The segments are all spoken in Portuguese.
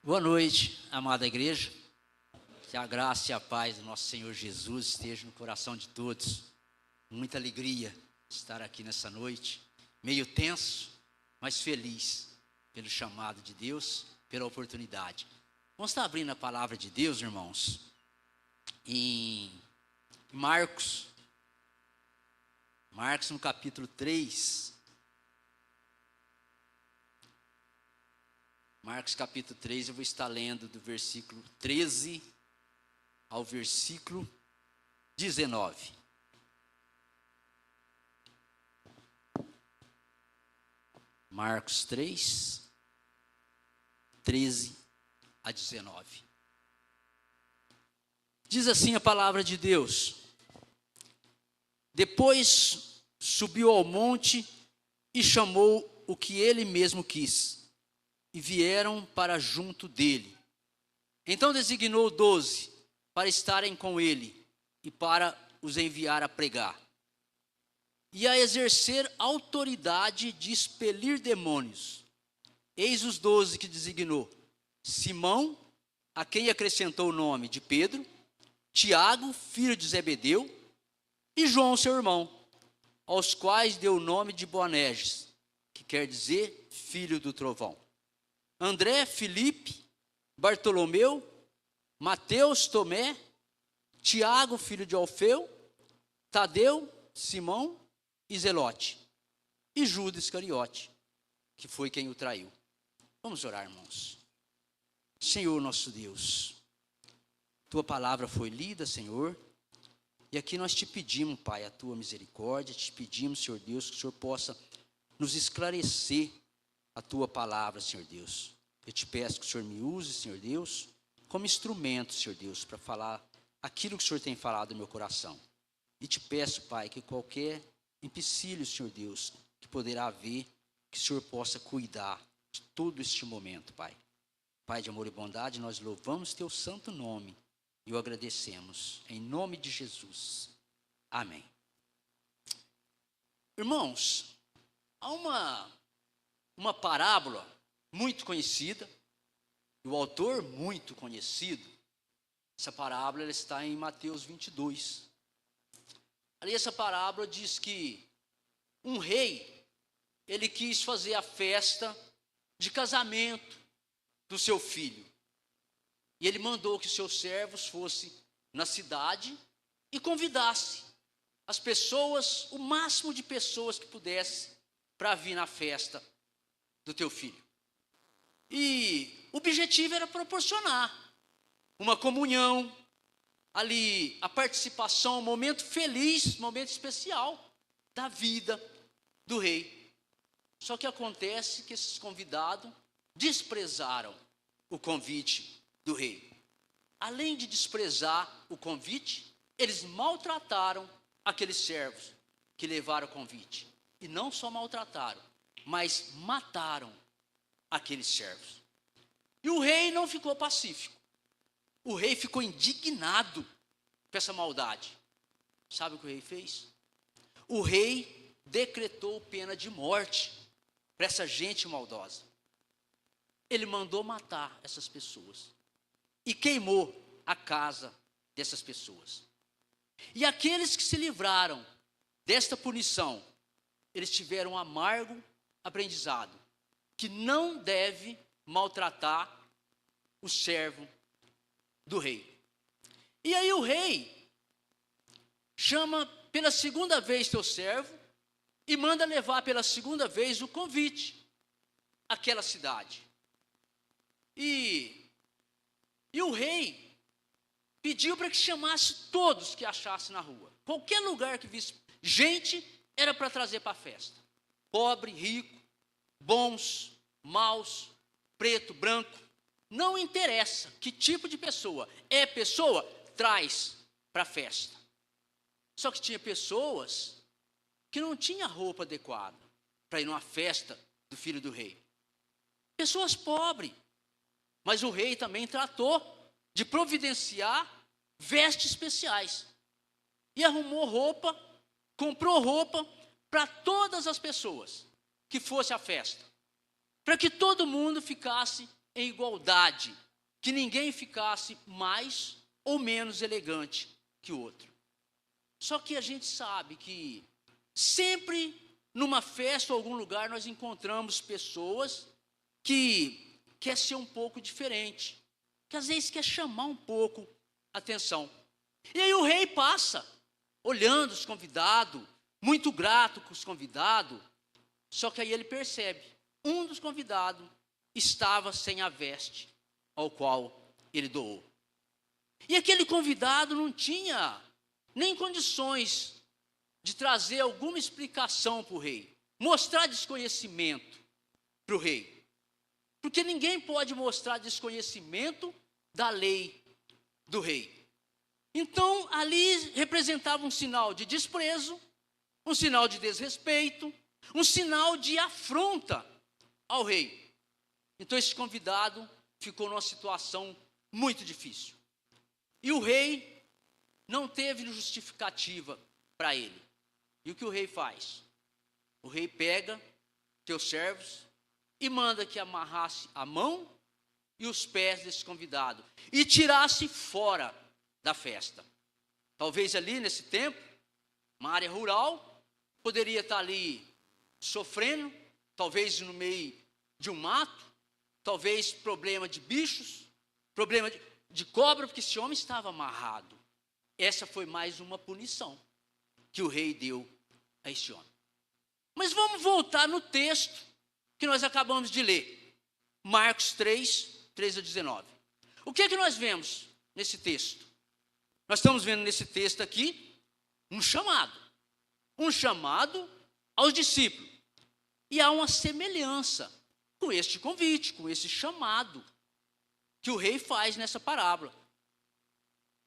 Boa noite, amada igreja. Que a graça e a paz do nosso Senhor Jesus esteja no coração de todos. Muita alegria estar aqui nessa noite, meio tenso, mas feliz pelo chamado de Deus, pela oportunidade. Vamos estar abrindo a palavra de Deus, irmãos, em Marcos no capítulo 3. Marcos capítulo 3, eu vou estar lendo do versículo 13 ao versículo 19. Marcos 3, 13 a 19. Diz assim a palavra de Deus: Depois subiu ao monte e chamou o que ele mesmo quis, e vieram para junto dele. Então designou 12 para estarem com ele e para os enviar a pregar e a exercer autoridade de expelir demônios. Eis os 12 que designou: Simão, a quem acrescentou o nome de Pedro, Tiago, filho de Zebedeu, e João, seu irmão, aos quais deu o nome de Boanerges, que quer dizer filho do trovão. André, Filipe, Bartolomeu, Mateus, Tomé, Tiago, filho de Alfeu, Tadeu, Simão e Zelote, e Judas Iscariote, que foi quem o traiu. Vamos orar, irmãos. Senhor nosso Deus, Tua palavra foi lida, Senhor, e aqui nós te pedimos, Pai, a Tua misericórdia, te pedimos, Senhor Deus, que o Senhor possa nos esclarecer a Tua palavra, Senhor Deus. Eu te peço que o Senhor me use, Senhor Deus, como instrumento, Senhor Deus, para falar aquilo que o Senhor tem falado no meu coração. E te peço, Pai, que qualquer empecilho, Senhor Deus, que poderá haver, que o Senhor possa cuidar de todo este momento, Pai. Pai de amor e bondade, nós louvamos Teu santo nome e o agradecemos, em nome de Jesus. Amém. Irmãos, há uma parábola muito conhecida, e o autor muito conhecido. Essa parábola ela está em Mateus 22. Ali essa parábola diz que um rei, ele quis fazer a festa de casamento do seu filho. E ele mandou que seus servos fossem na cidade e convidasse as pessoas, o máximo de pessoas que pudesse, para vir na festa do teu filho. E o objetivo era proporcionar uma comunhão, ali a participação, um momento feliz, um momento especial da vida do rei. Só que acontece que esses convidados desprezaram o convite do rei. Além de desprezar o convite, eles maltrataram aqueles servos que levaram o convite. E não só maltrataram, mas mataram aqueles servos. E o rei não ficou pacífico. O rei ficou indignado com essa maldade. Sabe o que o rei fez? O rei decretou pena de morte para essa gente maldosa. Ele mandou matar essas pessoas e queimou a casa dessas pessoas. E aqueles que se livraram desta punição, eles tiveram um amargo aprendizado, que não deve maltratar o servo do rei. E aí o rei chama pela segunda vez teu servo e manda levar pela segunda vez o convite àquela cidade. E o rei pediu para que chamasse todos que achasse na rua. Qualquer lugar que visse gente, era para trazer para a festa. Pobre, rico, bons, maus, preto, branco, não interessa que tipo de pessoa. É pessoa, traz para a festa. Só que tinha pessoas que não tinham roupa adequada para ir numa festa do filho do rei. Pessoas pobres. Mas o rei também tratou de providenciar vestes especiais. E arrumou roupa, comprou roupa para todas as pessoas que fosse à festa. Para que todo mundo ficasse em igualdade, que ninguém ficasse mais ou menos elegante que o outro. Só que a gente sabe que sempre numa festa ou algum lugar nós encontramos pessoas que quer ser um pouco diferente, que às vezes quer chamar um pouco a atenção. E aí o rei passa, olhando os convidados, muito grato com os convidados, só que aí ele percebe, um dos convidados estava sem a veste ao qual ele doou. E aquele convidado não tinha nem condições de trazer alguma explicação para o rei, mostrar desconhecimento para o rei. Porque ninguém pode mostrar desconhecimento da lei do rei. Então, ali representava um sinal de desprezo, um sinal de desrespeito, um sinal de afronta ao rei. Então, esse convidado ficou numa situação muito difícil. E o rei não teve justificativa para ele. E o que o rei faz? O rei pega seus servos e manda que amarrasse a mão e os pés desse convidado e tirasse fora da festa. Talvez ali nesse tempo, uma área rural, poderia estar ali sofrendo, talvez no meio de um mato, talvez problema de bichos, problema de cobra, porque esse homem estava amarrado. Essa foi mais uma punição que o rei deu a esse homem. Mas vamos voltar no texto que nós acabamos de ler. Marcos 3, 13 a 19. O que é que nós vemos nesse texto? Nós estamos vendo nesse texto aqui um chamado aos discípulos. E há uma semelhança com este convite, com esse chamado que o rei faz nessa parábola.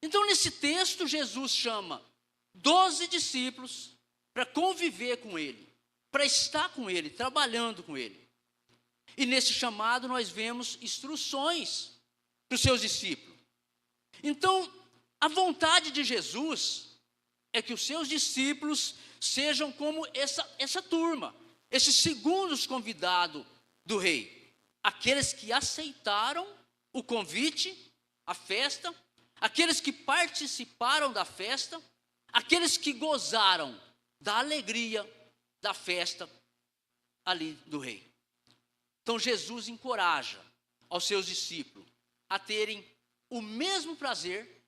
Então, nesse texto, Jesus chama 12 discípulos para conviver com ele, para estar com ele, trabalhando com ele. E nesse chamado nós vemos instruções para os seus discípulos. Então, a vontade de Jesus é que os seus discípulos sejam como essa turma, esses segundos convidados do rei. Aqueles que aceitaram o convite, a festa, aqueles que participaram da festa, aqueles que gozaram da alegria da festa ali do rei. Então Jesus encoraja aos seus discípulos a terem o mesmo prazer,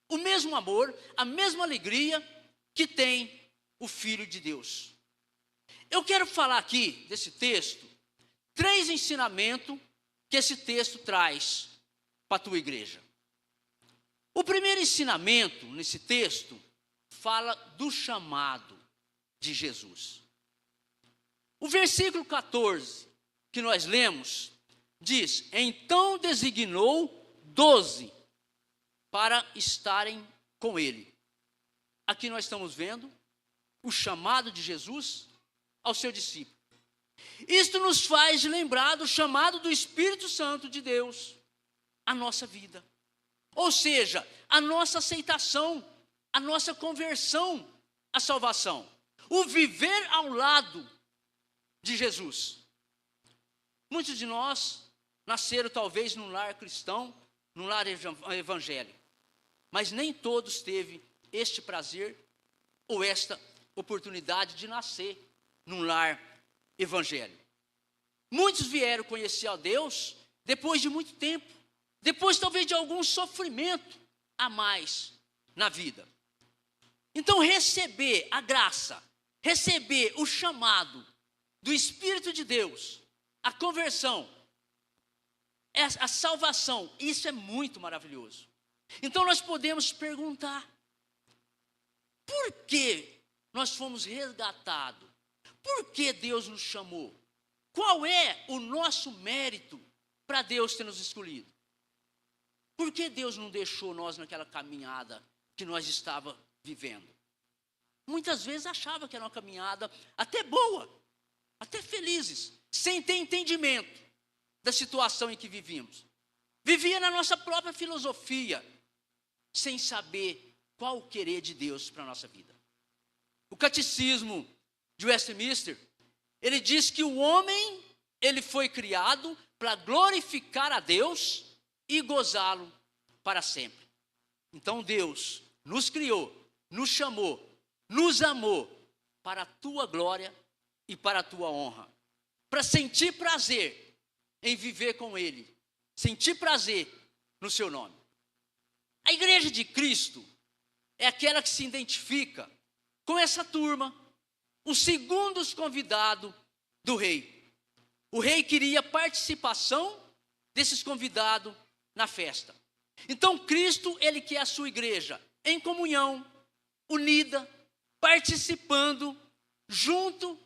o mesmo amor, a mesma alegria que tem o Filho de Deus. Eu quero falar aqui desse texto 3 ensinamentos que esse texto traz para a tua igreja. O primeiro ensinamento nesse texto fala do chamado de Jesus. O versículo 14 que nós lemos diz: então designou 12 para estarem com ele. Aqui nós estamos vendo o chamado de Jesus ao seu discípulo. Isto nos faz lembrar do chamado do Espírito Santo de Deus à nossa vida. Ou seja, a nossa aceitação, a nossa conversão à salvação. O viver ao lado de Jesus. Muitos de nós nasceram talvez num lar cristão, num lar evangélico. Mas nem todos teve este prazer ou esta oportunidade de nascer num lar evangélico. Muitos vieram conhecer a Deus depois de muito tempo, depois talvez de algum sofrimento a mais na vida. Então receber a graça, receber o chamado do Espírito de Deus, a conversão, a salvação, isso é muito maravilhoso. Então nós podemos perguntar: por que nós fomos resgatados? Por que Deus nos chamou? Qual é o nosso mérito para Deus ter nos escolhido? Por que Deus não deixou nós naquela caminhada que nós estávamos vivendo? Muitas vezes achava que era uma caminhada até boa, até felizes, sem ter entendimento da situação em que vivíamos. Vivia na nossa própria filosofia, sem saber qual o querer de Deus para a nossa vida. O catecismo de Westminster, ele diz que o homem ele foi criado para glorificar a Deus e gozá-lo para sempre. Então Deus nos criou, nos chamou, nos amou para a tua glória e para a tua honra, para sentir prazer em viver com Ele, sentir prazer no seu nome. A igreja de Cristo é aquela que se identifica com essa turma, os segundos convidados do rei. O rei queria participação desses convidados na festa. Então Cristo, ele quer a sua igreja em comunhão, unida, participando, junto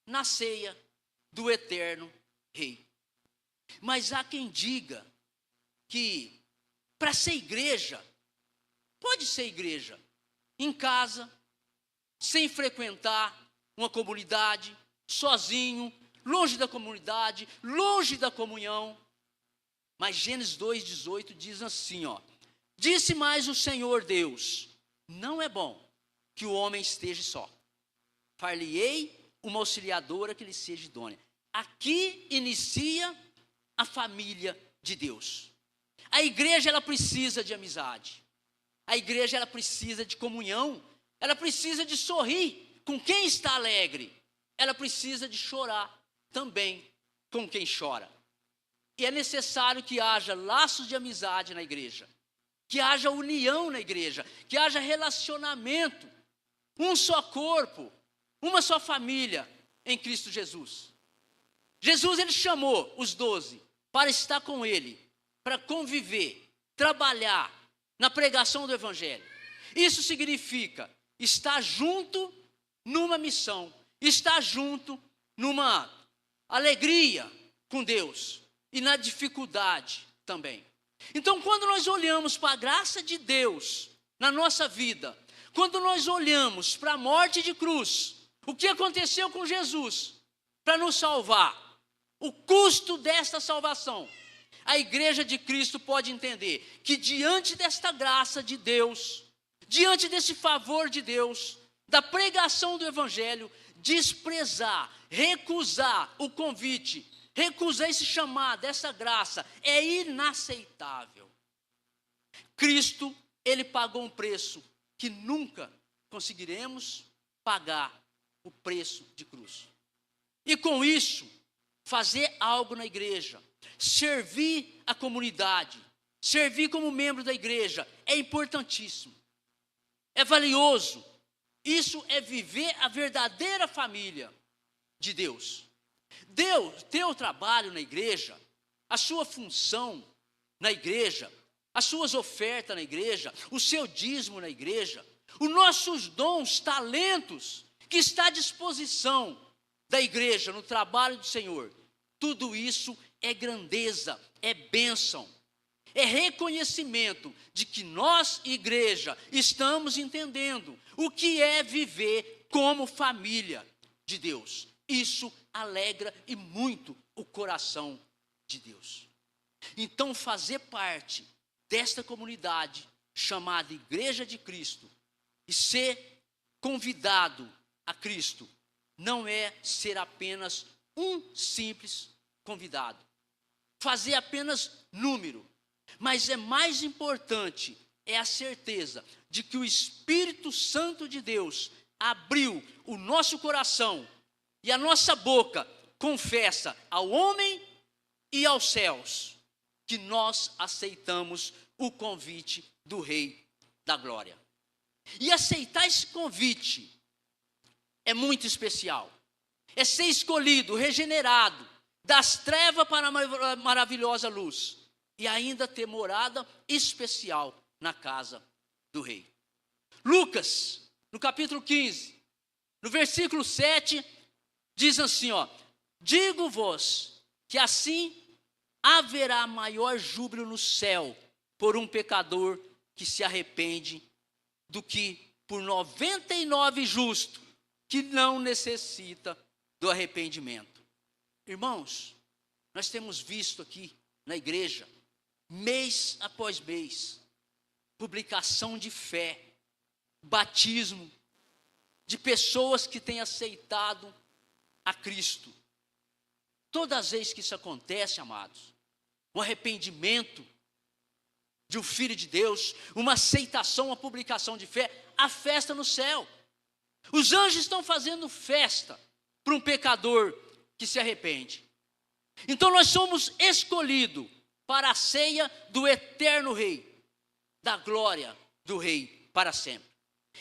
na ceia do eterno rei. Mas há quem diga que para ser igreja, pode ser igreja em casa, sem frequentar uma comunidade, sozinho, longe da comunidade, longe da comunhão. Mas Gênesis 2,18 diz assim, disse mais o Senhor Deus, não é bom que o homem esteja só. Far-lhe-ei uma auxiliadora que lhe seja idônea. Aqui inicia a família de Deus. A igreja, ela precisa de amizade. A igreja, ela precisa de comunhão. Ela precisa de sorrir com quem está alegre. Ela precisa de chorar também com quem chora. E é necessário que haja laços de amizade na igreja, que haja união na igreja, que haja relacionamento, um só corpo, uma só família em Cristo Jesus. Jesus, ele chamou os 12 para estar com ele, para conviver, trabalhar na pregação do evangelho. Isso significa estar junto numa missão, estar junto numa alegria com Deus e na dificuldade também. Então, quando nós olhamos para a graça de Deus na nossa vida, quando nós olhamos para a morte de cruz, o que aconteceu com Jesus para nos salvar, o custo desta salvação, a igreja de Cristo pode entender que diante desta graça de Deus, diante desse favor de Deus, da pregação do evangelho, desprezar, recusar o convite, recusar esse chamado, essa graça, é inaceitável. Cristo, ele pagou um preço que nunca conseguiremos pagar, o preço de cruz. E com isso, fazer algo na igreja, servir a comunidade, servir como membro da igreja, é importantíssimo, é valioso. Isso é viver a verdadeira família de Deus. Deus, teu trabalho na igreja, a sua função na igreja, as suas ofertas na igreja, o seu dízimo na igreja, os nossos dons, talentos, que está à disposição da igreja, no trabalho do Senhor, tudo isso é grandeza, é bênção, é reconhecimento de que nós, igreja, estamos entendendo o que é viver como família de Deus. Isso alegra e muito o coração de Deus. Então, fazer parte desta comunidade chamada Igreja de Cristo e ser convidado a Cristo não é ser apenas um simples convidado, fazer apenas número, mas é mais importante, é a certeza de que o Espírito Santo de Deus abriu o nosso coração e a nossa boca confessa ao homem e aos céus que nós aceitamos o convite do Rei da Glória. E aceitar esse convite é muito especial. É ser escolhido, regenerado, das trevas para a maravilhosa luz. E ainda ter morada especial na casa do Rei. Lucas, no capítulo 15, no versículo 7, diz assim, digo-vos que assim haverá maior júbilo no céu por um pecador que se arrepende do que por 99 justos que não necessita do arrependimento. Irmãos, nós temos visto aqui na igreja, mês após mês, publicação de fé, batismo de pessoas que têm aceitado a Cristo. Todas as vezes que isso acontece, amados, um arrependimento de um filho de Deus, uma aceitação, uma publicação de fé, a festa no céu. Os anjos estão fazendo festa para um pecador que se arrepende. Então nós somos escolhidos para a ceia do eterno Rei, da glória do Rei para sempre.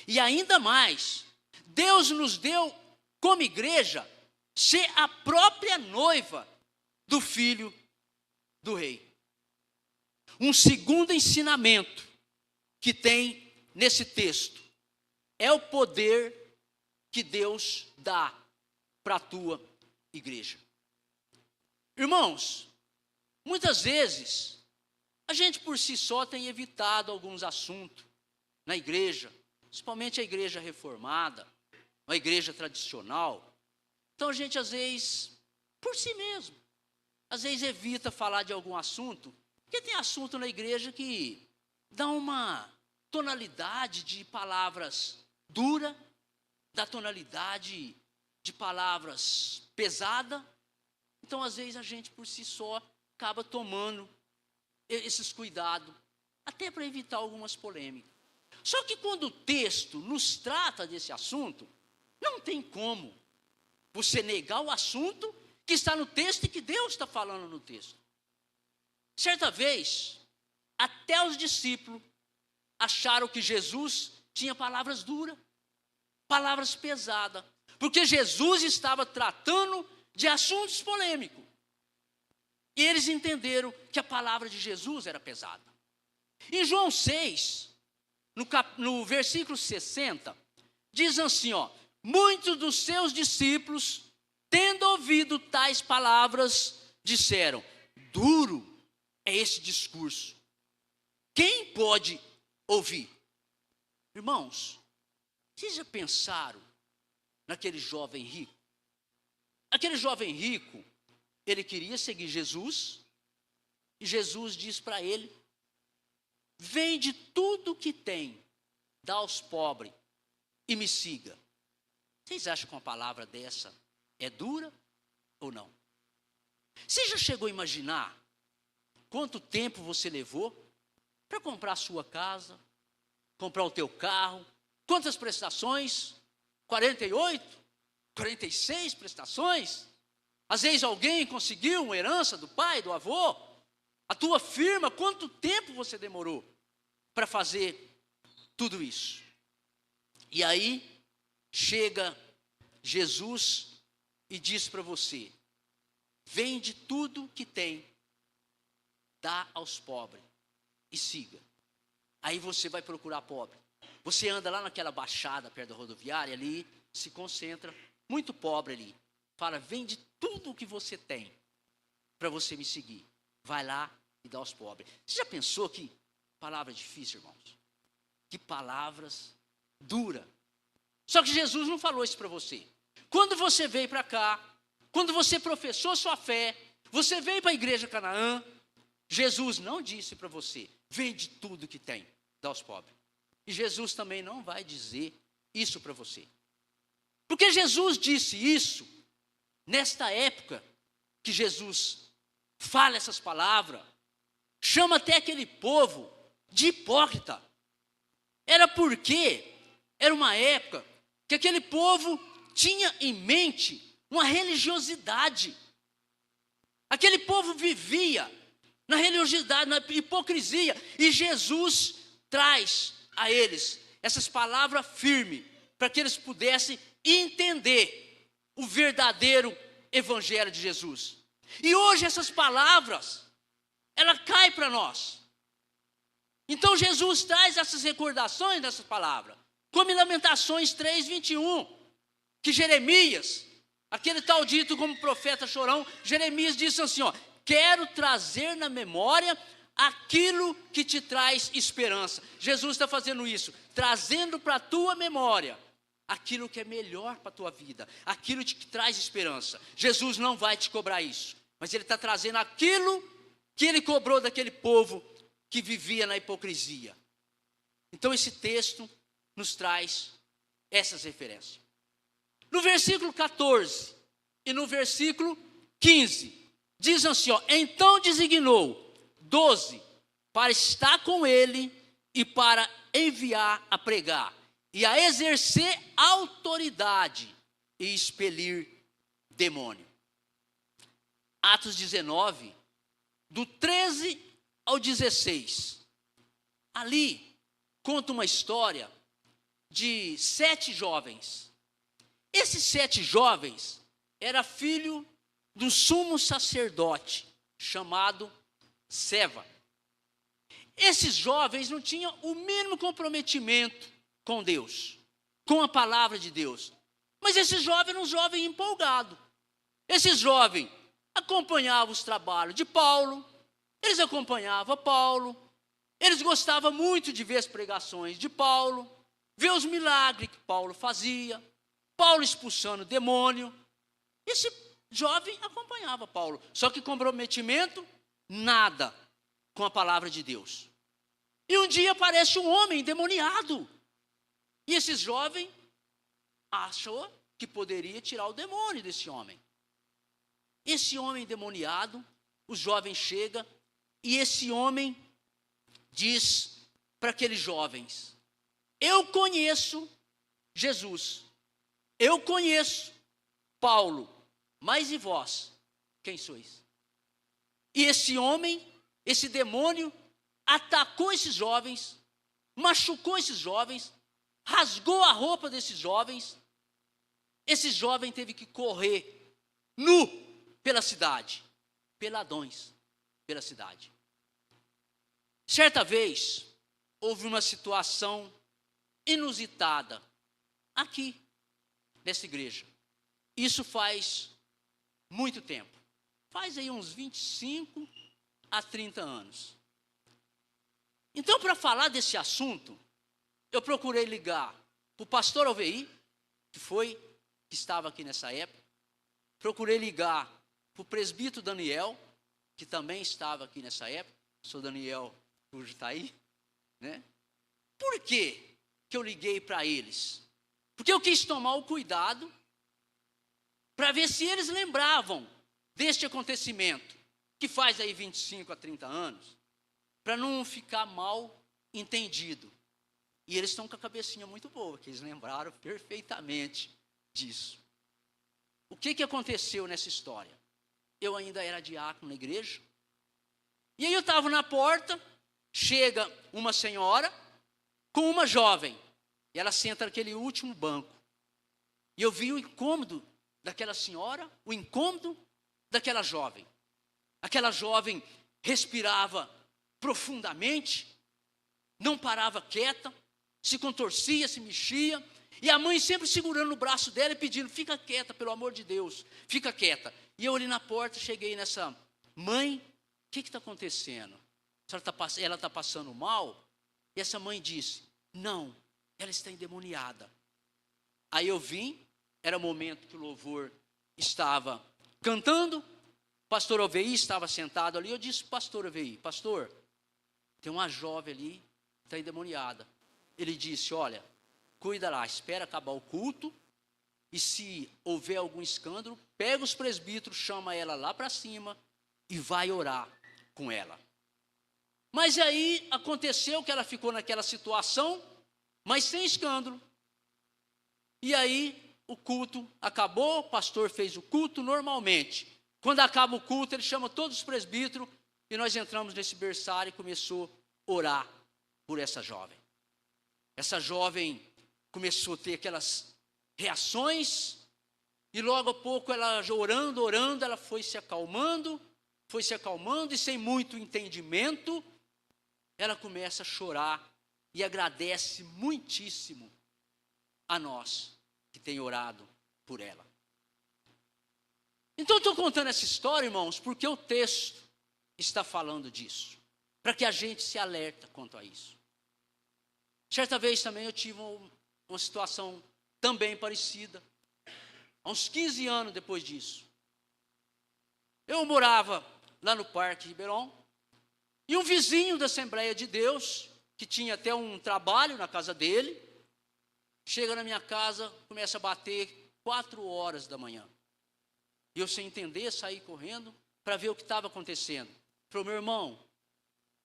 E ainda mais, Deus nos deu como igreja ser a própria noiva do Filho do Rei. Um segundo ensinamento que tem nesse texto é o poder que Deus dá para a tua igreja. Irmãos, muitas vezes a gente por si só tem evitado alguns assuntos na igreja, principalmente a igreja reformada, a igreja tradicional. Então a gente às vezes, por si mesmo, às vezes evita falar de algum assunto, porque tem assunto na igreja que dá uma tonalidade de palavras dura, dá tonalidade de palavras pesada. Então às vezes a gente por si só acaba tomando esses cuidados, até para evitar algumas polêmicas. Só que quando o texto nos trata desse assunto, não tem como você negar o assunto que está no texto e que Deus está falando no texto. Certa vez, até os discípulos acharam que Jesus tinha palavras duras, palavras pesadas, porque Jesus estava tratando de assuntos polêmicos. E eles entenderam que a palavra de Jesus era pesada. Em João 6, no versículo 60, diz assim, muitos dos seus discípulos, tendo ouvido tais palavras, disseram, duro é esse discurso. Quem pode ouvir? Irmãos, vocês já pensaram naquele jovem rico? Aquele jovem rico, ele queria seguir Jesus, e Jesus diz para ele, vende tudo que tem, dá aos pobres e me siga. Vocês acham que uma palavra dessa é dura ou não? Você já chegou a imaginar quanto tempo você levou para comprar a sua casa, comprar o teu carro? Quantas prestações? 48? 46 prestações? Às vezes alguém conseguiu uma herança do pai, do avô? A tua firma, quanto tempo você demorou para fazer tudo isso? E aí chega Jesus e diz para você, vende tudo que tem, dá aos pobres e siga. Aí você vai procurar pobre. Você anda lá naquela baixada perto da rodoviária ali, se concentra, muito pobre ali. Fala, vende tudo o que você tem para você me seguir. Vai lá e dá aos pobres. Você já pensou que palavra difícil, irmãos? Que palavras duras. Só que Jesus não falou isso para você. Quando você veio para cá, quando você professou sua fé, você veio para a igreja Canaã, Jesus não disse para você, vende tudo que tem, dá aos pobres. E Jesus também não vai dizer isso para você. Porque Jesus disse isso, nesta época que Jesus fala essas palavras, chama até aquele povo de hipócrita. Era porque era uma época que aquele povo tinha em mente uma religiosidade. Aquele povo vivia na religiosidade, na hipocrisia, e Jesus traz a eles essas palavras firmes, para que eles pudessem entender o verdadeiro evangelho de Jesus. E hoje essas palavras, ela cai para nós. Então Jesus traz essas recordações dessas palavras, como em Lamentações 3:21, que Jeremias, aquele tal dito como profeta chorão, Jeremias disse assim, quero trazer na memória aquilo que te traz esperança. Jesus está fazendo isso, trazendo para a tua memória aquilo que é melhor para a tua vida, aquilo que te traz esperança. Jesus não vai te cobrar isso, mas Ele está trazendo aquilo que Ele cobrou daquele povo que vivia na hipocrisia. Então esse texto nos traz essas referências. No versículo 14 e no versículo 15, diz assim, ó, então designou 12 para estar com ele e para enviar a pregar e a exercer autoridade e expelir demônio. Atos 19, do 13 ao 16. Ali conta uma história de 7 jovens. Esses 7 jovens eram filho de um sumo sacerdote chamado Seva. Esses jovens não tinham o mínimo comprometimento com Deus, com a palavra de Deus. Mas esse jovem era um jovem empolgado. Esse jovem acompanhava os trabalhos de Paulo, eles acompanhavam Paulo, eles gostavam muito de ver as pregações de Paulo, ver os milagres que Paulo fazia, Paulo expulsando o demônio. Esse jovem acompanhava Paulo, só que comprometimento, nada com a palavra de Deus. E um dia aparece um homem endemoniado, e esse jovem achou que poderia tirar o demônio desse homem. Esse homem endemoniado, o jovem chega, e esse homem diz para aqueles jovens: eu conheço Jesus, eu conheço Paulo, mas e vós, quem sois? E esse homem, esse demônio, atacou esses jovens, machucou esses jovens, rasgou a roupa desses jovens. Esse jovem teve que correr nu pela cidade, peladões pela cidade. Certa vez, houve uma situação inusitada aqui, nessa igreja. Isso faz muito tempo. Faz aí uns 25 a 30 anos. Então, para falar desse assunto, eu procurei ligar para o pastor Alveí, que estava aqui nessa época. Procurei ligar para o presbítero Daniel, que também estava aqui nessa época. O senhor Daniel hoje está aí, né? Por que eu liguei para eles? Porque eu quis tomar o cuidado para ver se eles lembravam deste acontecimento, que faz aí 25 a 30 anos, para não ficar mal entendido. E eles estão com a cabecinha muito boa, que eles lembraram perfeitamente disso. O que aconteceu nessa história? Eu ainda era diácono na igreja, e aí eu estava na porta, chega uma senhora com uma jovem, e ela senta naquele último banco. E eu vi o incômodo daquela senhora, o incômodo daquela jovem. Aquela jovem respirava profundamente, não parava quieta, se contorcia, se mexia, e a mãe sempre segurando no braço dela e pedindo: fica quieta, pelo amor de Deus, fica quieta. E eu ali na porta, cheguei nessa mãe: o que está acontecendo? Ela está passando mal? E essa mãe disse: não, ela está endemoniada. Aí eu vim, era o momento que o louvor estava cantando, o pastor Alveí estava sentado ali. Eu disse: pastor Alveí, pastor, tem uma jovem ali, está endemoniada. Ele disse: olha, cuida lá, espera acabar o culto, e se houver algum escândalo, pega os presbíteros, chama ela lá para cima e vai orar com ela. Mas aí aconteceu que ela ficou naquela situação, mas sem escândalo. E aí o culto acabou, o pastor fez o culto normalmente. Quando acaba o culto, ele chama todos os presbíteros e nós entramos nesse berçário e começou a orar por essa jovem. Essa jovem começou a ter aquelas reações e logo a pouco ela orando, ela foi se acalmando e sem muito entendimento, ela começa a chorar e agradece muitíssimo a nós que tem orado por ela. Então, estou contando essa história, irmãos, porque o texto está falando disso, para que a gente se alerta quanto a isso. Certa vez também eu tive uma situação também parecida, há uns 15 anos depois disso. Eu morava lá no Parque Ribeirão, e um vizinho da Assembleia de Deus, que tinha até um trabalho na casa dele, chega na minha casa, começa a bater 4 horas da manhã. E eu, sem entender, saí correndo para ver o que estava acontecendo. Falei, meu irmão,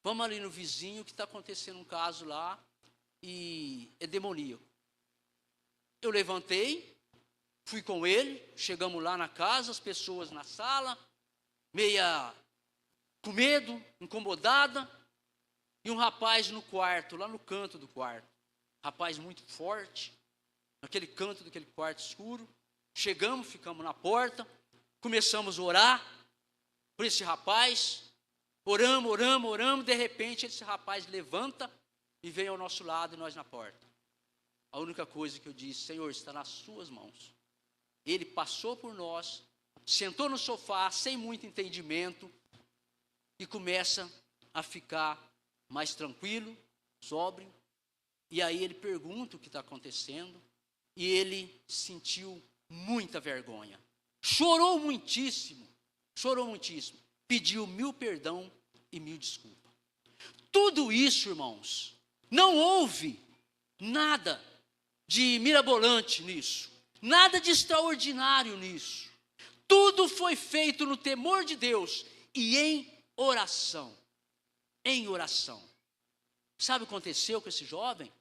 vamos ali no vizinho que está acontecendo um caso lá e é demoníaco. Eu levantei, fui com ele, chegamos lá na casa, as pessoas na sala, meia com medo, incomodada, e um rapaz no quarto, lá no canto do quarto. Rapaz muito forte, naquele canto daquele quarto escuro. Chegamos, ficamos na porta, começamos a orar por esse rapaz. Oramos, de repente esse rapaz levanta e vem ao nosso lado e nós na porta. A única coisa que eu disse, Senhor, está nas suas mãos. Ele passou por nós, sentou no sofá, sem muito entendimento, e começa a ficar mais tranquilo, sóbrio. E aí ele pergunta o que está acontecendo, e ele sentiu muita vergonha. Chorou muitíssimo, pediu 1000 perdão e 1000 desculpas. Tudo isso, irmãos, não houve nada de mirabolante nisso, nada de extraordinário nisso. Tudo foi feito no temor de Deus e em oração. Em oração. Sabe o que aconteceu com esse jovem?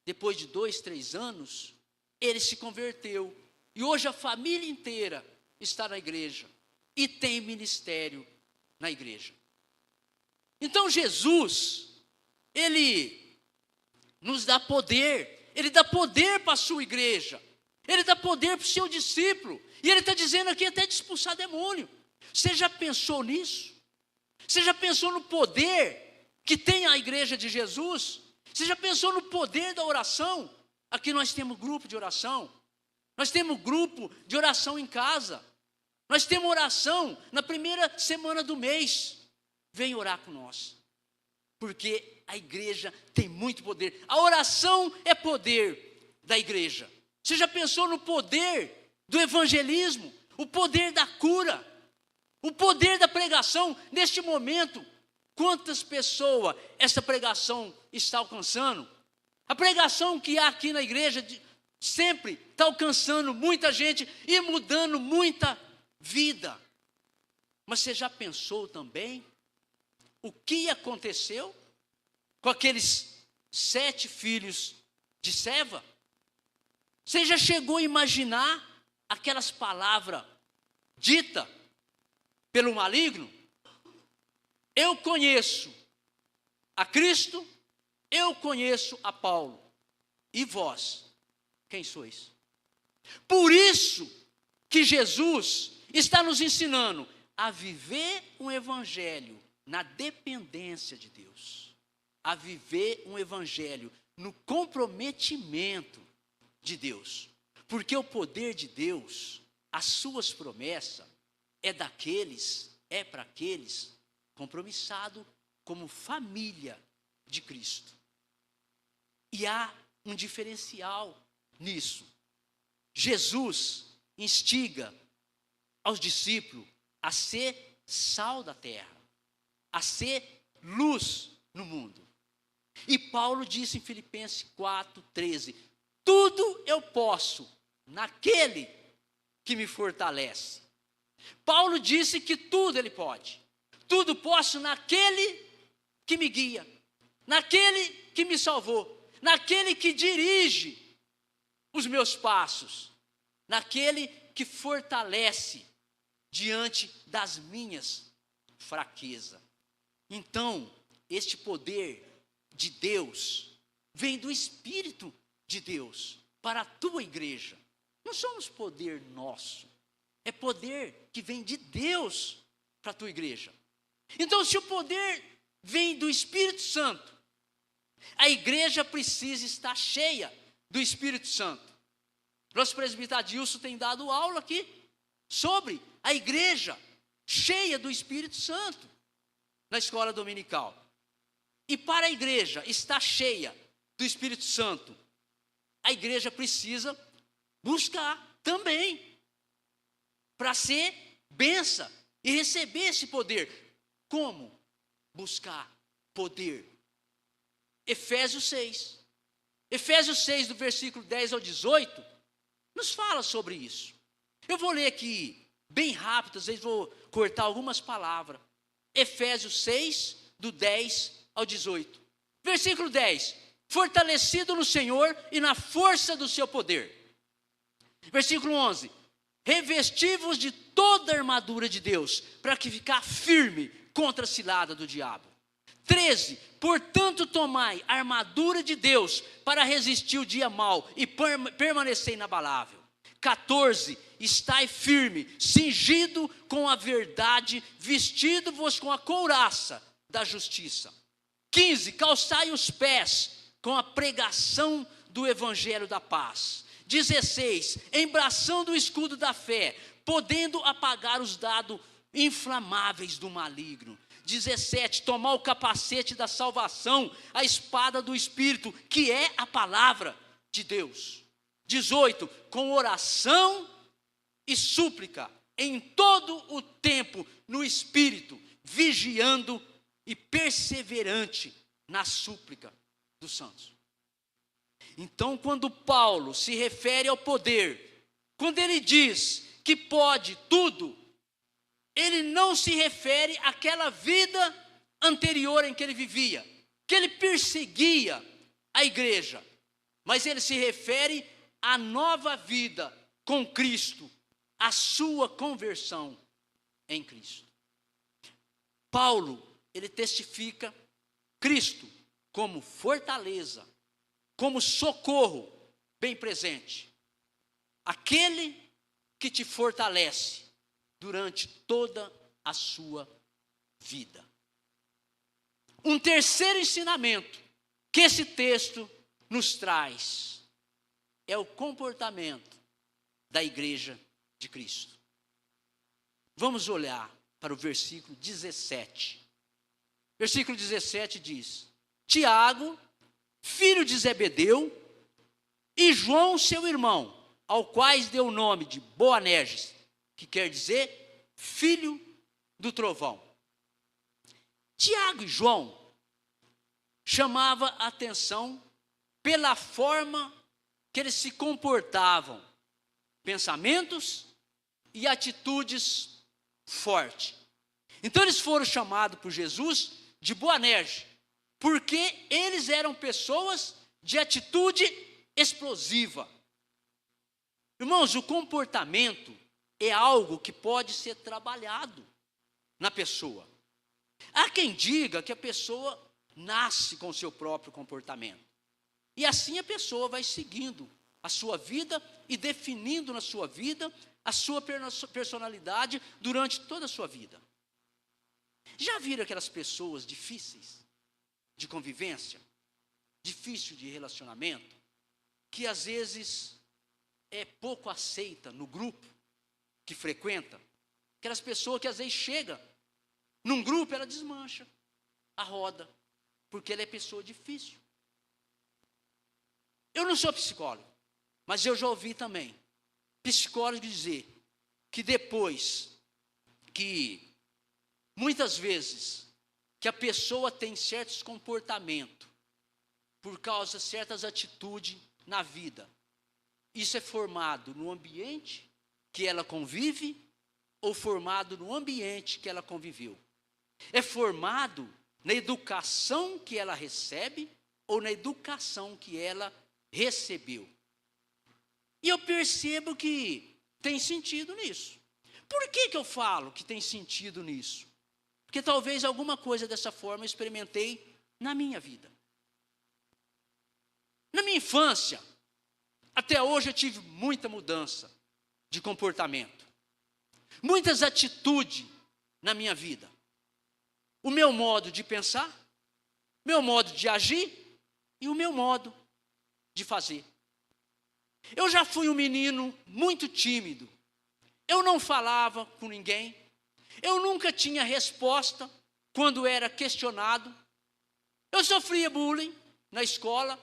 Depois de 2, 3 anos, ele se converteu. E hoje a família inteira está na igreja e tem ministério na igreja. Então Jesus, ele nos dá poder, ele dá poder para a sua igreja, ele dá poder para o seu discípulo, e ele está dizendo aqui até de expulsar demônio. Você já pensou nisso? Você já pensou no poder que tem a igreja de Jesus? Você já pensou no poder da oração? Aqui nós temos grupo de oração, nós temos grupo de oração em casa, nós temos oração na primeira semana do mês. Vem orar com nós, porque a igreja tem muito poder. A oração é poder da igreja. Você já pensou no poder do evangelismo, o poder da cura, o poder da pregação? Neste momento, quantas pessoas essa pregação está alcançando? A pregação que há aqui na igreja sempre está alcançando muita gente e mudando muita vida. Mas você já pensou também o que aconteceu com aqueles 7 filhos de Seva? Você já chegou a imaginar aquelas palavras ditas pelo maligno? Eu conheço a Cristo, eu conheço a Paulo, e vós, quem sois? Por isso que Jesus está nos ensinando a viver um evangelho na dependência de Deus, a viver um evangelho no comprometimento de Deus, porque o poder de Deus, as suas promessas, é para aqueles compromissados como família de Cristo. E há um diferencial nisso. Jesus instiga aos discípulos a ser sal da terra, a ser luz no mundo. E Paulo disse em Filipenses 4:13, tudo eu posso naquele que me fortalece. Paulo disse que tudo ele pode. Tudo posso naquele que me guia, naquele que me salvou, naquele que dirige os meus passos, naquele que fortalece diante das minhas fraquezas. Então, este poder de Deus vem do Espírito de Deus para a tua igreja. Não somos poder nosso, é poder que vem de Deus para a tua igreja. Então, se o poder vem do Espírito Santo, a igreja precisa estar cheia do Espírito Santo. Nosso presbítero Adilson tem dado aula aqui sobre a igreja cheia do Espírito Santo na escola dominical. E para a igreja estar cheia do Espírito Santo, a igreja precisa buscar também para ser bênção e receber esse poder. Como buscar poder? Efésios 6. Efésios 6, do versículo 10 ao 18, nos fala sobre isso. Eu vou ler aqui bem rápido, às vezes vou cortar algumas palavras. Efésios 6, do 10 ao 18. Versículo 10. Fortalecido no Senhor e na força do seu poder. Versículo 11. Revesti-vos de toda a armadura de Deus, para que ficar firme contra a cilada do diabo. 13. Portanto, tomai a armadura de Deus para resistir o dia mau e permanecer inabalável. 14. Estai firme, cingido com a verdade, vestido-vos com a couraça da justiça. 15. Calçai os pés com a pregação do evangelho da paz. 16. Embraçando o escudo da fé, podendo apagar os dardos inflamáveis do maligno. 17. Tomar o capacete da salvação, a espada do Espírito, que é a palavra de Deus. 18. Com oração e súplica, em todo o tempo, no Espírito, vigiando e perseverante na súplica dos santos. Então, quando Paulo se refere ao poder, quando ele diz que pode tudo, ele não se refere àquela vida anterior em que ele vivia, que ele perseguia a igreja, mas ele se refere à nova vida com Cristo, a sua conversão em Cristo. Paulo, ele testifica Cristo como fortaleza, como socorro bem presente. Aquele que te fortalece durante toda a sua vida. Um terceiro ensinamento que esse texto nos traz é o comportamento da igreja de Cristo. Vamos olhar para o versículo 17. Versículo 17 diz: Tiago, filho de Zebedeu, e João, seu irmão, ao quais deu o nome de Boanerges, que quer dizer filho do trovão. Tiago e João chamava a atenção pela forma que eles se comportavam, pensamentos e atitudes fortes. Então eles foram chamados por Jesus de Boanerges, porque eles eram pessoas de atitude explosiva. Irmãos, o comportamento é algo que pode ser trabalhado na pessoa. Há quem diga que a pessoa nasce com o seu próprio comportamento. E assim a pessoa vai seguindo a sua vida e definindo na sua vida a sua personalidade durante toda a sua vida. Já viram aquelas pessoas difíceis de convivência, difícil de relacionamento, que às vezes é pouco aceita no grupo que frequenta? Aquelas pessoas que às vezes chega num grupo, ela desmancha a roda, porque ela é pessoa difícil. Eu não sou psicólogo, mas eu já ouvi também psicólogos dizer que depois que, muitas vezes, que a pessoa tem certos comportamentos, por causa de certas atitudes na vida, isso é formado no ambiente que ela convive ou formado no ambiente que ela conviveu. É formado na educação que ela recebe ou na educação que ela recebeu. E eu percebo que tem sentido nisso. Por que eu falo que tem sentido nisso? Porque talvez alguma coisa dessa forma eu experimentei na minha vida. Na minha infância, até hoje eu tive muita mudança de comportamento. Muitas atitudes na minha vida. O meu modo de pensar, meu modo de agir e o meu modo de fazer. Eu já fui um menino muito tímido. Eu não falava com ninguém. Eu nunca tinha resposta quando era questionado. Eu sofria bullying na escola.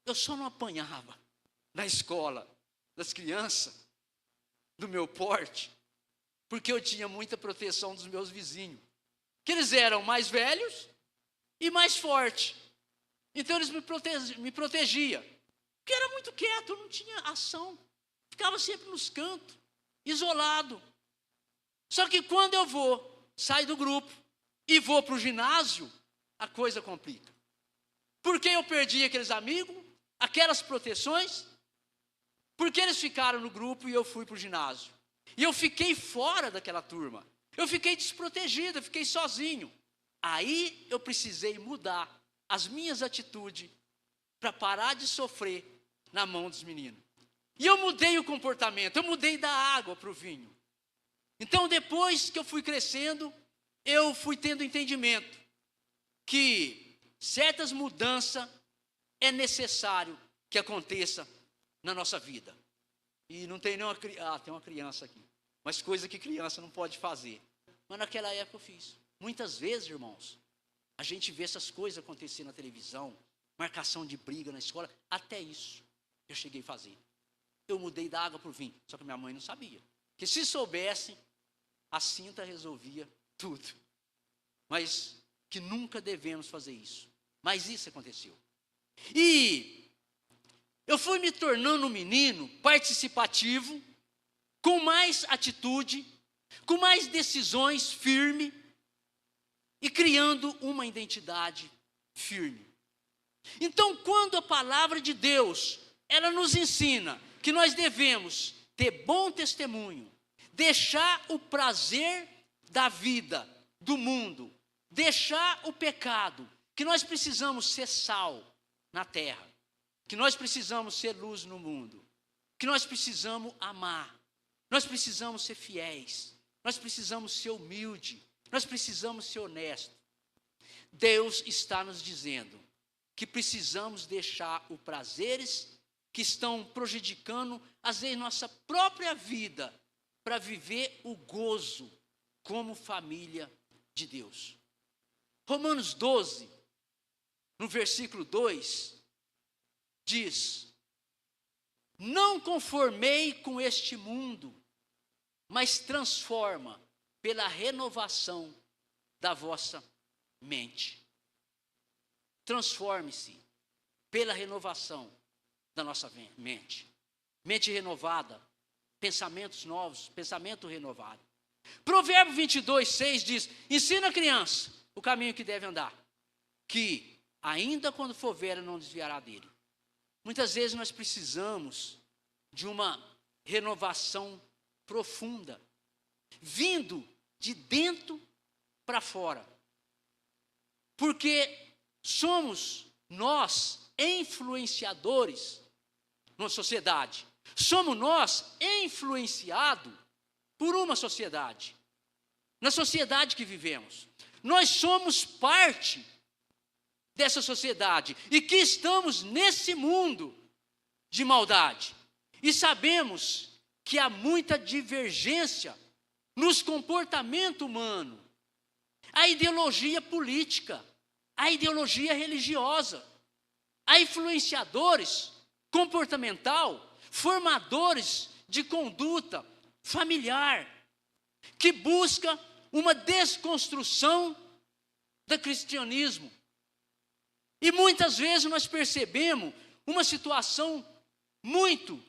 Eu só não apanhava na escola das crianças do meu porte, porque eu tinha muita proteção dos meus vizinhos, que eles eram mais velhos e mais fortes. Então eles me protegiam, porque era muito quieto, eu não tinha ação, ficava sempre nos cantos, isolado. Só que quando eu saio do grupo e vou para o ginásio, a coisa complica. Porque eu perdi aqueles amigos, aquelas proteções, porque eles ficaram no grupo e eu fui para o ginásio. E eu fiquei fora daquela turma. Eu fiquei desprotegido, eu fiquei sozinho. Aí eu precisei mudar as minhas atitudes para parar de sofrer na mão dos meninos. E eu mudei o comportamento, eu mudei da água para o vinho. Então, depois que eu fui crescendo, eu fui tendo entendimento que certas mudanças é necessário que aconteça na nossa vida. E não tem nenhuma tem uma criança aqui, mas coisa que criança não pode fazer. Mas naquela época eu fiz. Muitas vezes, irmãos, a gente vê essas coisas acontecer na televisão, marcação de briga na escola, até isso eu cheguei a fazer. Eu mudei da água para o vinho, só que minha mãe não sabia. Porque se soubesse, a cinta resolvia tudo. Mas que nunca devemos fazer isso. Mas isso aconteceu. E eu fui me tornando um menino participativo, com mais atitude, com mais decisões firmes e criando uma identidade firme. Então, quando a palavra de Deus, ela nos ensina que nós devemos ter bom testemunho, deixar o prazer da vida, do mundo, deixar o pecado, que nós precisamos ser sal na terra, que nós precisamos ser luz no mundo, que nós precisamos amar, nós precisamos ser fiéis, nós precisamos ser humildes, nós precisamos ser honestos. Deus está nos dizendo que precisamos deixar os prazeres que estão prejudicando, às vezes, nossa própria vida, para viver o gozo como família de Deus. Romanos 12, no versículo 2, diz: não conformei com este mundo, mas transforma pela renovação da vossa mente. Transforme-se pela renovação da nossa mente. Mente renovada, pensamentos novos, pensamento renovado. Provérbio 22, 6 diz: ensina a criança o caminho que deve andar, que ainda quando for velha não desviará dele. Muitas vezes nós precisamos de uma renovação profunda, vindo de dentro para fora. Porque somos nós influenciadores na sociedade. Somos nós influenciados por uma sociedade. Na sociedade que vivemos. Nós somos parte dessa sociedade e que estamos nesse mundo de maldade. E sabemos que há muita divergência nos comportamentos humanos. A ideologia política, a ideologia religiosa, há influenciadores comportamental, formadores de conduta familiar, que busca uma desconstrução do cristianismo. E muitas vezes nós percebemos uma situação muito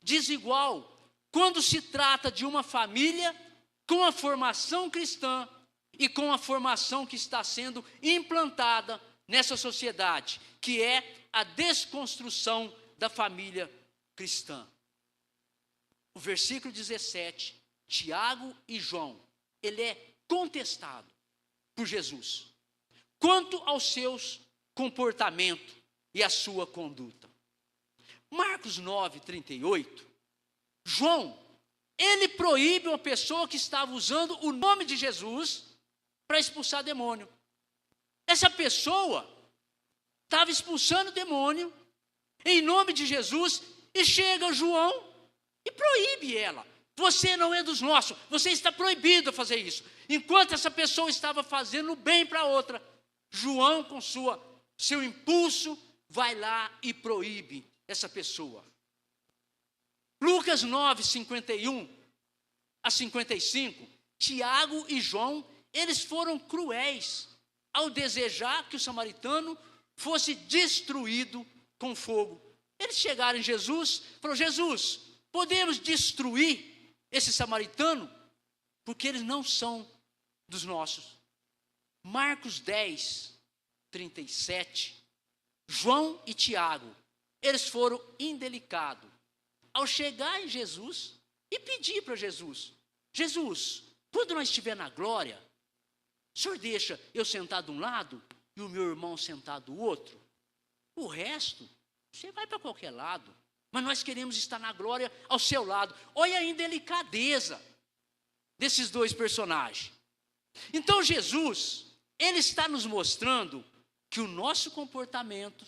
desigual quando se trata de uma família com a formação cristã e com a formação que está sendo implantada nessa sociedade, que é a desconstrução da família cristã. O versículo 17, Tiago e João, ele é contestado por Jesus quanto aos seus comportamentos e a sua conduta. Marcos 9, 38, João, ele proíbe uma pessoa que estava usando o nome de Jesus para expulsar demônio. Essa pessoa estava expulsando demônio em nome de Jesus e chega João e proíbe ela. Você não é dos nossos, você está proibido a fazer isso. Enquanto essa pessoa estava fazendo bem para outra, João, com seu impulso, vai lá e proíbe essa pessoa. Lucas 9, 51 a 55, Tiago e João, eles foram cruéis ao desejar que o samaritano fosse destruído com fogo. Eles chegaram em Jesus, falaram: Jesus, podemos destruir esse samaritano porque eles não são dos nossos. Marcos 10, 37, João e Tiago, eles foram indelicados ao chegar em Jesus e pedir para Jesus: Jesus, quando nós estiver na glória, o Senhor deixa eu sentar de um lado e o meu irmão sentar do outro? O resto, você vai para qualquer lado, mas nós queremos estar na glória ao seu lado. Olha a indelicadeza desses dois personagens. Então Jesus, ele está nos mostrando que o nosso comportamento,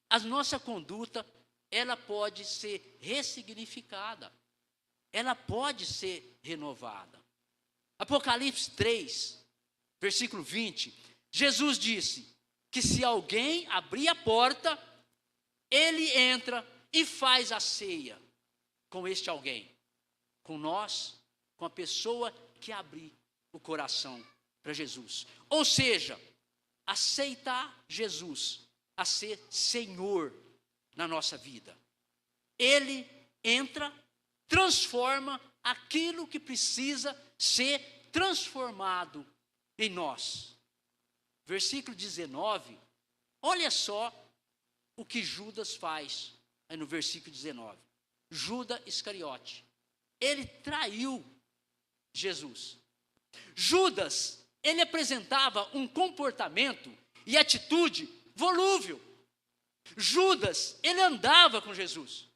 a nossa conduta, ela pode ser ressignificada, ela pode ser renovada. Apocalipse 3, versículo 20, Jesus disse que se alguém abrir a porta, ele entra e faz a ceia com este alguém, com nós, com a pessoa que abrir o coração para Jesus. Ou seja, aceitar Jesus a ser Senhor na nossa vida. Ele entra, transforma aquilo que precisa ser transformado em nós. Versículo 19, olha só o que Judas faz, aí no versículo 19. Judas Iscariote, ele traiu Jesus. Judas, ele apresentava um comportamento e atitude volúvel. Judas, ele andava com Jesus.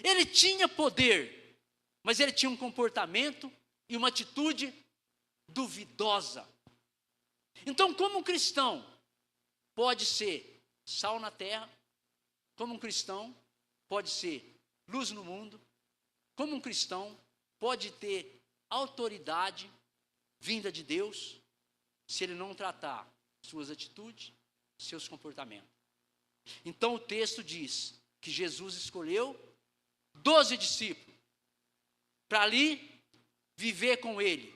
Ele tinha poder, mas ele tinha um comportamento e uma atitude duvidosa. Então, como um cristão pode ser sal na terra, como um cristão pode ser luz no mundo, como um cristão pode ter autoridade vinda de Deus, se ele não tratar suas atitudes, seus comportamentos. Então o texto diz que Jesus escolheu 12 discípulos para ali viver com ele,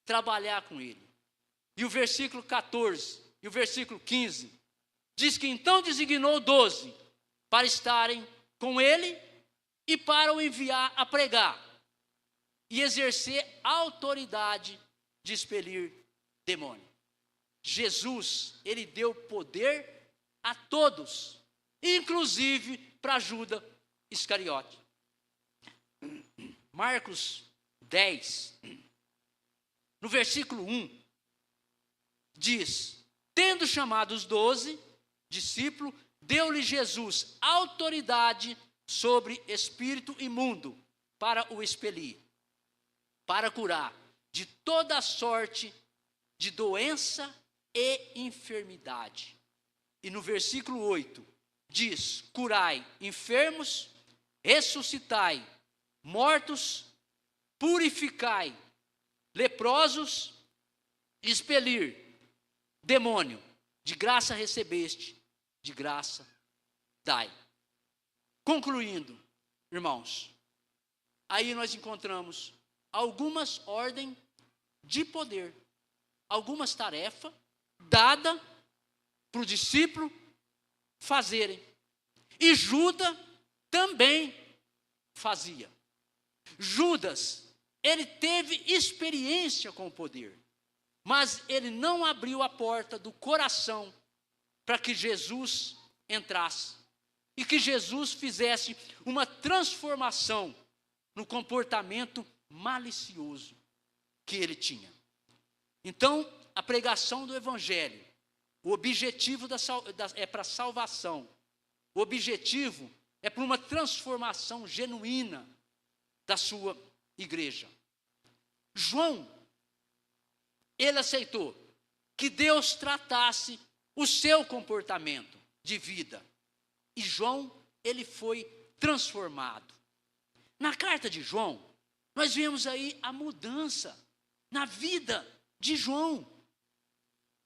trabalhar com ele. E o versículo 14 e o versículo 15 diz que então designou 12 para estarem com ele e para o enviar a pregar e exercer a autoridade de expelir demônio. Jesus, ele deu poder a todos, inclusive para Judas Iscariote. Marcos 10, no versículo 1, diz: tendo chamado os 12 discípulos, deu-lhe Jesus autoridade sobre espírito imundo para o expelir, para curar de toda sorte de doença e enfermidade. E no versículo 8 diz: curai enfermos, ressuscitai mortos, purificai leprosos, expelir demônio. De graça recebeste, de graça dai. Concluindo, irmãos, aí nós encontramos algumas ordens de poder, algumas tarefas dadas para o discípulo fazerem. E Judas também fazia. Judas, ele teve experiência com o poder, mas ele não abriu a porta do coração para que Jesus entrasse e que Jesus fizesse uma transformação no comportamento malicioso que ele tinha. Então, a pregação do evangelho, o objetivo é para salvação, o objetivo é para uma transformação genuína da sua igreja. João, ele aceitou que Deus tratasse o seu comportamento de vida. E João, ele foi transformado. Na carta de João, nós vemos aí a mudança na vida de João.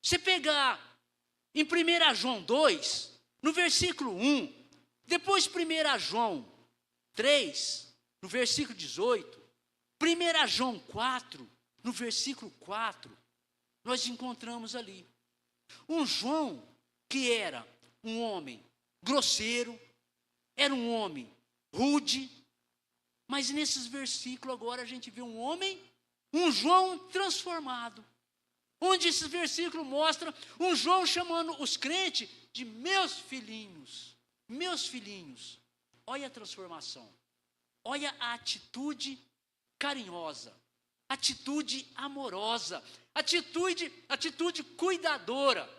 Você pegar em 1 João 2, no versículo 1, depois 1 João 3, no versículo 18, 1 João 4, no versículo 4, nós encontramos ali um João que era um homem grosseiro, era um homem rude, mas nesses versículos agora a gente vê um homem um João transformado. Onde esse versículo mostra um João chamando os crentes de meus filhinhos. Meus filhinhos. Olha a transformação. Olha a atitude carinhosa. Atitude amorosa. Atitude cuidadora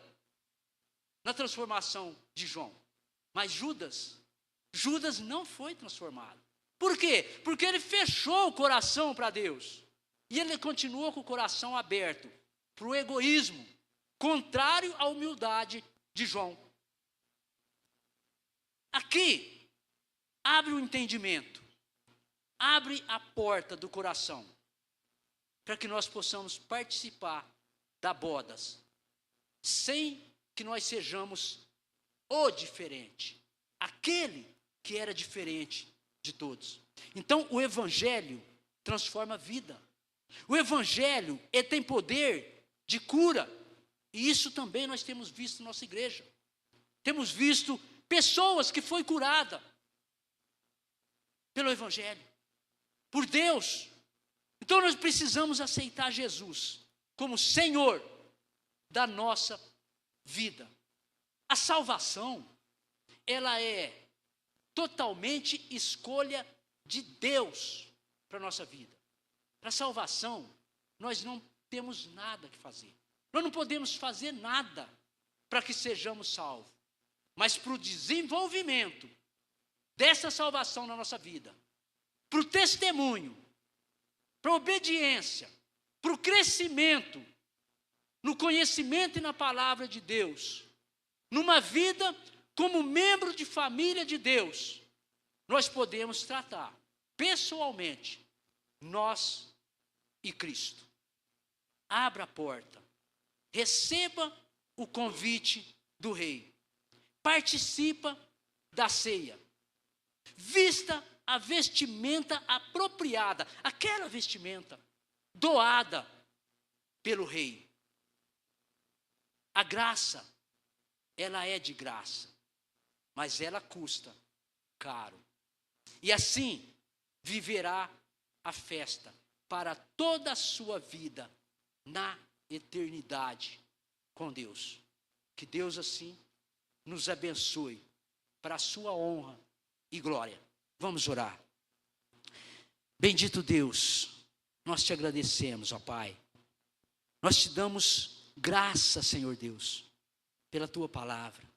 na transformação de João. Mas Judas não foi transformado. Por quê? Porque ele fechou o coração para Deus. E ele continuou com o coração aberto para o egoísmo, contrário à humildade de João. Aqui, abre o entendimento, abre a porta do coração, para que nós possamos participar da bodas, sem que nós sejamos o diferente, aquele que era diferente de todos. Então, o Evangelho transforma a vida. O Evangelho, ele tem poder de cura. E isso também nós temos visto na nossa igreja. Temos visto pessoas que foi curada pelo Evangelho, por Deus. Então nós precisamos aceitar Jesus como Senhor da nossa vida. A salvação, ela é totalmente escolha de Deus para a nossa vida. Para a salvação, nós não temos nada que fazer. Nós não podemos fazer nada para que sejamos salvos. Mas para o desenvolvimento dessa salvação na nossa vida, para o testemunho, para a obediência, para o crescimento, no conhecimento e na palavra de Deus, numa vida como membro de família de Deus, nós podemos tratar pessoalmente nós e Cristo. Abra a porta, receba o convite do rei, participa da ceia, vista a vestimenta apropriada, aquela vestimenta doada pelo rei. A graça, ela é de graça, mas ela custa caro. E assim viverá a festa para toda a sua vida na eternidade com Deus. Que Deus assim nos abençoe para a sua honra e glória. Vamos orar. Bendito Deus, nós te agradecemos, ó Pai. Nós te damos graça, Senhor Deus, pela tua palavra.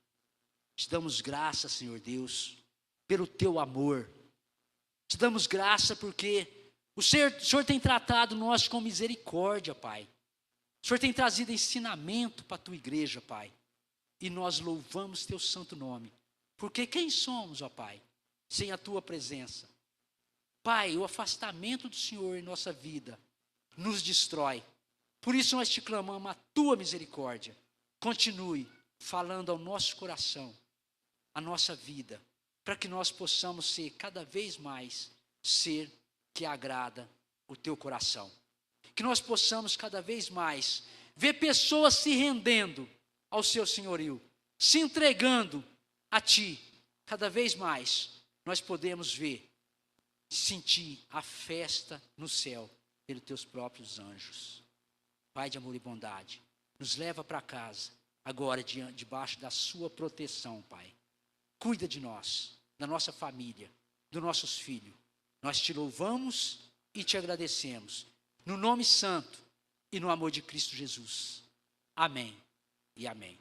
Te damos graça, Senhor Deus, pelo teu amor. Te damos graça porque o Senhor tem tratado nós com misericórdia, Pai. O Senhor tem trazido ensinamento para a tua igreja, Pai. E nós louvamos teu santo nome. Porque quem somos, ó Pai, sem a tua presença? Pai, o afastamento do Senhor em nossa vida nos destrói. Por isso nós te clamamos a tua misericórdia. Continue falando ao nosso coração, a nossa vida, para que nós possamos ser cada vez mais ser que agrada o teu coração. Que nós possamos cada vez mais ver pessoas se rendendo ao seu senhorio, se entregando a ti. Cada vez mais nós podemos ver, sentir a festa no céu pelos teus próprios anjos. Pai de amor e bondade, nos leva para casa agora debaixo da sua proteção, Pai. Cuida de nós, da nossa família, dos nossos filhos. Nós te louvamos e te agradecemos. No nome santo e no amor de Cristo Jesus. Amém e amém.